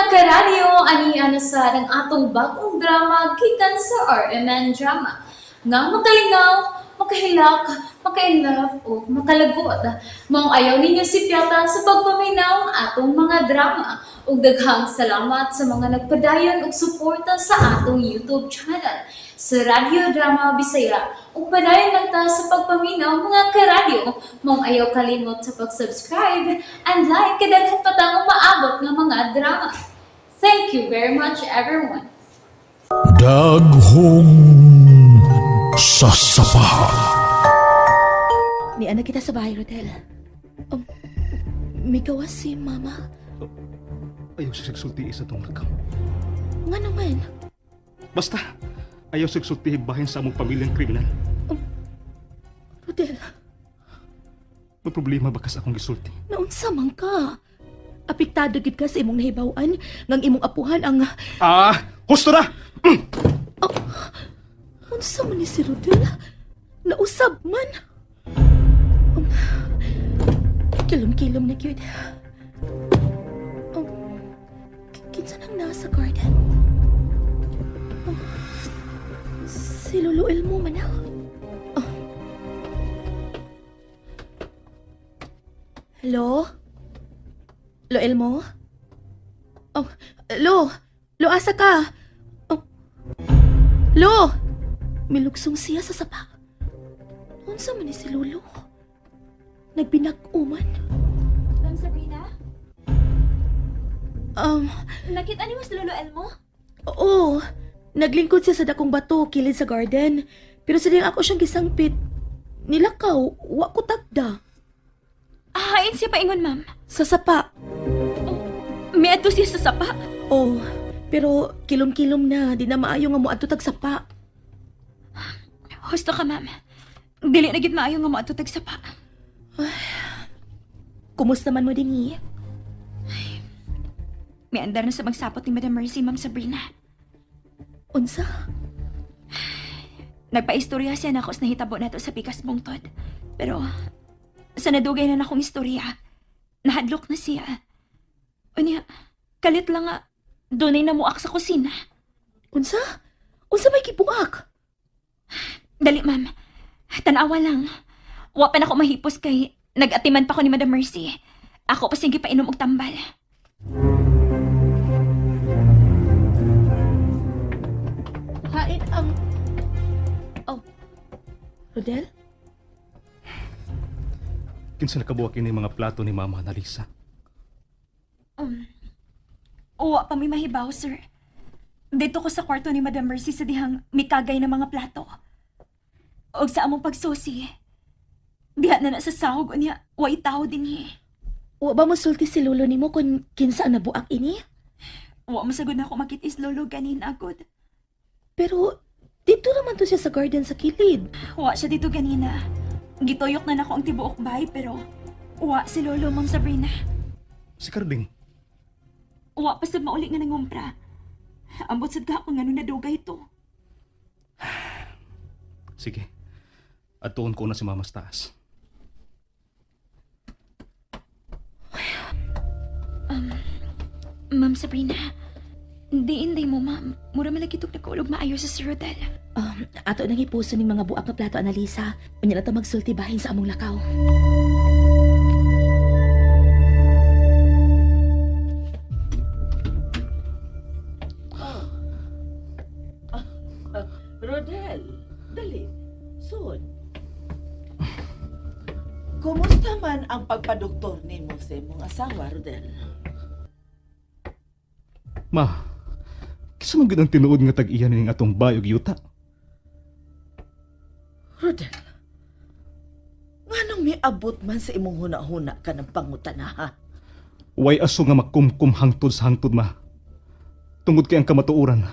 karadyo, ani sa ng atong bagong drama gikan sa RMN Drama. Nga makalingaw, makahilak, maka-inlove, o makalagot. Mong ayaw ninyo si Piota sa pagpaminaw ang atong mga drama. Ug daghang salamat sa mga nagpadayon ug suporta sa atong YouTube channel sa Radio Drama Bisaya. Ug padayon lang ta sa pagpaminaw mga karadyo. Mong ayaw kalimot sa pag-subscribe and like kadaghan pa tang maabot nga mga drama. Thank you very much everyone. Daghong sasapa. Ni anak kita sa bahay, Rodel. May gawas si Mama. Ayaw siya sigsulti sa itong lakaw. Nga naman. Basta, ayaw sigsulti bahin sa among pamilyang kriminal. Rodel, May problema ba ka sa akong gisulti? naunsa man ka. Apektado gid ka sa imong nahibawan ngang imong apuhan ang... Husto na! Unsa man ni si Rodel? Nausab man. Kilom-kilom na cute. Kinsa nang nasa garden? Si Lolo Elmo man na. Hello? Lo Elmo? Lo! Lo, asa ka? Lo! Milugsong siya sa sapa. Unsa man ni si Lolo? Nagbinag-uman. Ma'am Sabrina? Nakita niyo si Lolo Elmo? Oo. Naglingkod siya sa dakong bato, kilid sa garden. Pero sa ako siyang gisangpit. Nilakaw, wa ko tagda. Hain siya paingon, ma'am. Sa sapa. May ato siya sa sapa. Oh, pero kilom-kilom na. Di na maayo nga mo ato tag sapa. Husto ka, ma'am. Dili na gid maayo nga mo ato tag sapa. Kumusta man mo dinhi? May andar na sa magsapot ni Madam Mercy, Ma'am Sabrina. Unsa? Nagpaistorya siya na ako sa nahitabo nato sa pikas bungtod. Pero, sa nadugay na akong istorya, nahadlok na siya. Unya, kalit lang nga, dunay na muak sa kusina. Unsa? Unsa may kibuak? Dali, ma'am. Tanawa lang. Wa pa na ako mahipos kay nag-atiman pa ko ni Madam Mercy. Ako pa sige pa inom og tambal. Hain ang... Oh. Rodel? Kinsa nakabuwak ini mga plato ni Mama Analisa. Wa pa may mahibaw, sir. Dito ko sa kwarto ni Madam Mercy sa dihang mikagay na mga plato. Og sa among pagsusi, diha na sa sahog unya, way tao dinhi. Wa ba masulti si Lolo nimo kung kinsa ang nabuak ini? Wa masagod na ako makitis lolo ganin agod. Pero dito naman to siya sa garden sa kilid. Wa siya dito ganina. Gitoyok na nako ang tibuok bahay pero wa si lolo, Ma'am Sabrina. Si Carding, Wa pa sad mauli nga nangumpra. Ambot sad ka kung ano nadugay ito. sige. At tuon ko na si Mama sa taas. Ma'am Sabrina, hindi mo, ma'am. Mura malagi itong nagkaulog maayo sa Sir Rodel. Ato nang ipuso ni mga buak na plato, Analisa. Unya na ta magsulti bahin sa among lakaw. Rodel, dali. Soon. Kumusta man ang pagpadoktor nimo sa imong asawa, Rodel? Ma, kisa man gud ang tinuod nga tag-iya ning atong bayog yuta. Rodel, nganong miabot man sa imong huna-huna ka ng pangutanaha? Way aso nga makumkum hangtod sa hangtod, ma. Tungod kay ang kamatuoran,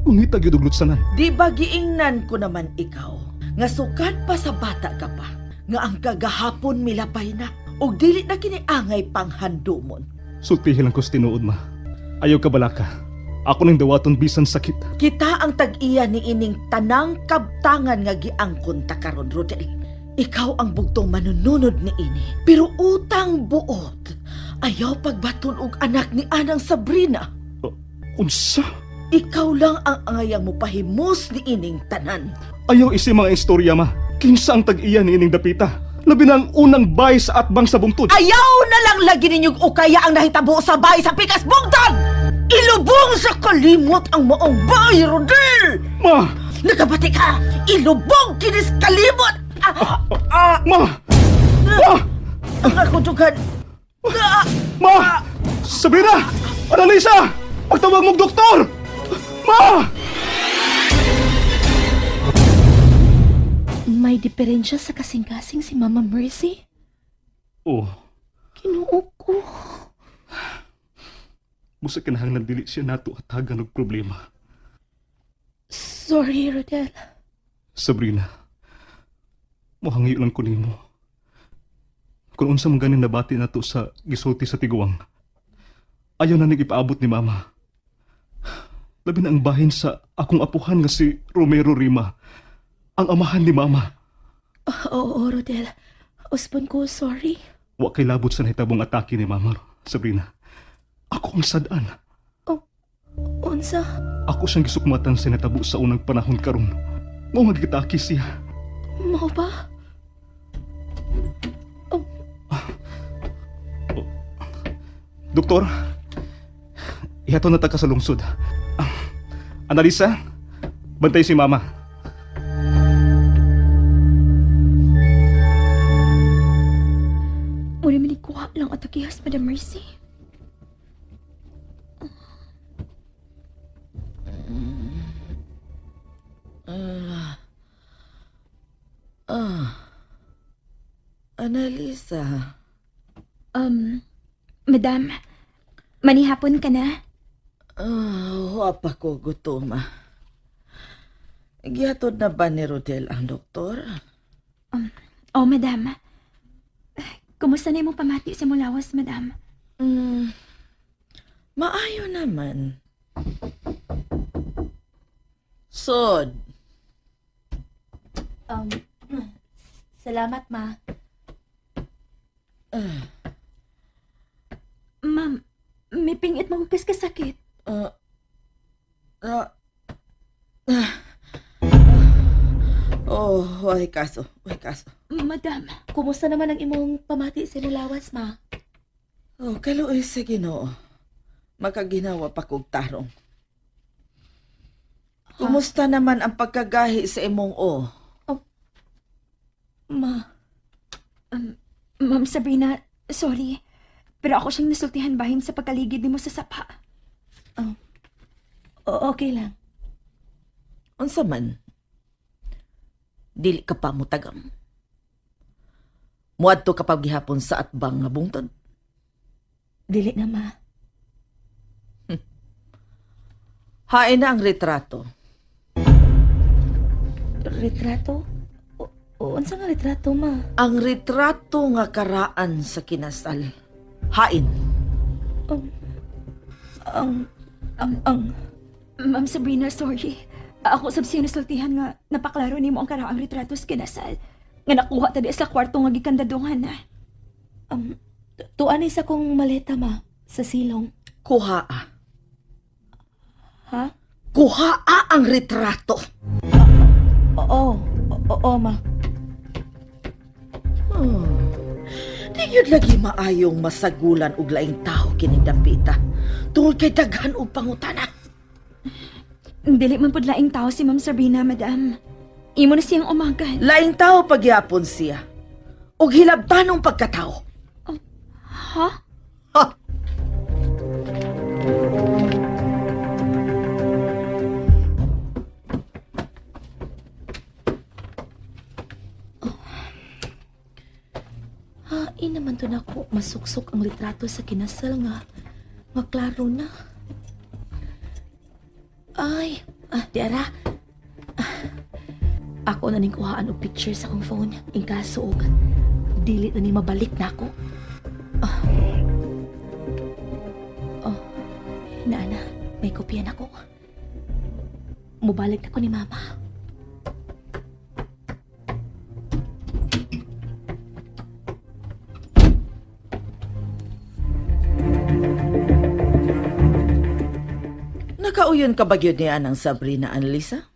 ungitag yun lutsanan. Di ba giingnan ko naman ikaw, nga sukat pa sa bata ka pa, nga ang kagahapon milapay na, o dili na kiniangay pang handumon. Sultihin lang ko sa tinuod, ma. Ayaw ka balaka. Ako nang dawaton bisan sakit. Kita ang tag-iya ni ining tanang kabtangan nga giangkon ta karon, Rodel. Ikaw ang bugtong manununod ni ini. Pero utang buot, ayaw pagbaton og anak ni Anang Sabrina. Unsa? Ikaw lang ang angayang mo pahimos ni ining tanan. Ayaw isi mga istorya ma. Kinsa ang tag-iya ni ining dapita. Labi na ang unang bay sa atbang sa bungtod. Ayaw na lang lagi ninyong ukaya ang nahitabo sa bahay sa Pikas Bungtod! Ilubong sa kalimot ang maong bahay, Rodel! Ma! Nagabati ka! Ilubong kinis kalimot! Ma! Ma! Ang akudugan! Ma! Sabrina! Annalisa! Pagtawag mong doktor! Ma! May diferensya sa kasing-kasing si Mama Mercy? Oh, Kinuo ko. musa kinahanglan dili siya nato hatagan og problema. Sorry, Rodel. Sabrina, muhangi lang ko nimo. Kung unsa man ganin nabati nato sa gisulti sa tiguang, ayaw na nag-ipaabot ni Mama. Labi na ang bahin sa akong apuhan nga si Romero Rima, ang amahan ni Mama. Oo, Rodel. Uspon ko, sorry. Wa kay labot sa nahitabong atake ni Mama, Sabrina. Ako ang sadaan. Unsa? Ako siyang gisukmatan sa natabo sa unang panahon karon. Mao magitaki siya. Mao ba? Doktor, ihato na ta ka sa lungsod. Annalisa, bantay si Mama. Muna minikuha lang at akihas, Madam Mercy. Annalisa, Madam, manihapon ka na? wa pa ko gutom. Gihatod na ba ni Rodel ang doktor? Oh, Madam. Kumusta na imong pamati sa Mulawas, Madam? Maayo naman. Sod, Salamat, Ma. Ma'am, may pingit mo kas kasakit. way kaso. Madam, Kumusta naman ang imong pamati sa Mulawas, Ma? Kaluoy sa Ginoo. Makaginawa pa kog tarong. Kumusta naman ang pagkagahi sa imong Ma, Ma'am Sabrina, sorry. Pero ako siyang nasultihan bahin sa pagkaligid ni mo sa sapa. okay lang. Unsa man? Dili ka pa mo tagam. Muadto ka pa gihapon sa atbang nga bungtod. Dili na, Ma. Hain na ang retrato. Retrato? Unsa nga retrato, Ma? Ang retrato nga karaan sa kinasal. Hain. Ma'am Sabrina, sorry. Ako sab siya nasultihan nga napaklaro nimo ang karaang retrato sa kinasal. Nga nakuha tadi sa kwarto nga gikandadungan na. Tuan isa kong maleta, Ma, sa silong. Kuhaa. Ha? Kuhaa ang retrato. Oo, Ma. Di yun lagi maayong masagulan og laing tao kining dapita. Tungod kay daghan og pangutana. Dili man pud laing tao si Ma'am Sabrina, Madam. Imo na siyang umagal. Laing tao pagyapon siya. Og hilabtanong pagkatao. Ha? Ha! Hain naman to na ko masuksok ang litrato sa kinasal nga klaro na. Ay, diara. Ako na ning kuhaan og picture sa akong phone. In kaso og dili na ni mabalik na ako. Naana, may kopya na ko. Mubalik na ko ni Mama. makauyon ka ba gyud niya ng Sabrina, Annalisa?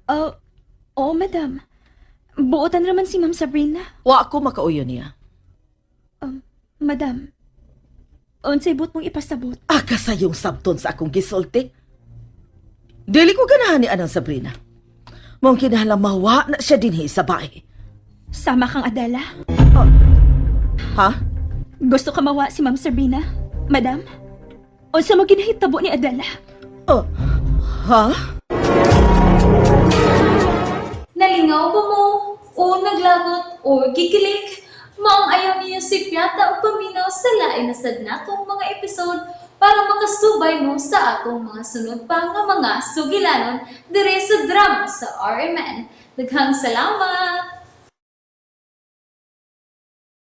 Oo, madam. Buotan naman si Ma'am Sabrina. Wa ako makauyon niya. Madam, unsay buot mong ipasabot? Aka sa yung sabton sa akong gisulti. Dili ko ganahan ni anang Sabrina. Mong kinahanglan mawa na siya dinhi sa bahay. Sama kang Adela? Ha? Gusto ka mawa si Ma'am Sabrina? Madam? Unsa mo ginahitabo ni Adela? Oh, ha? Nalingaw ba mo? O naglagot? O gigilig? Maong ayaw niyo si Piata o paminaw sa lain na sad natong mga episode para makasubay mo sa atong mga sunod pa nga mga sugilanon dire sa drama sa RMN. Daghang salamat!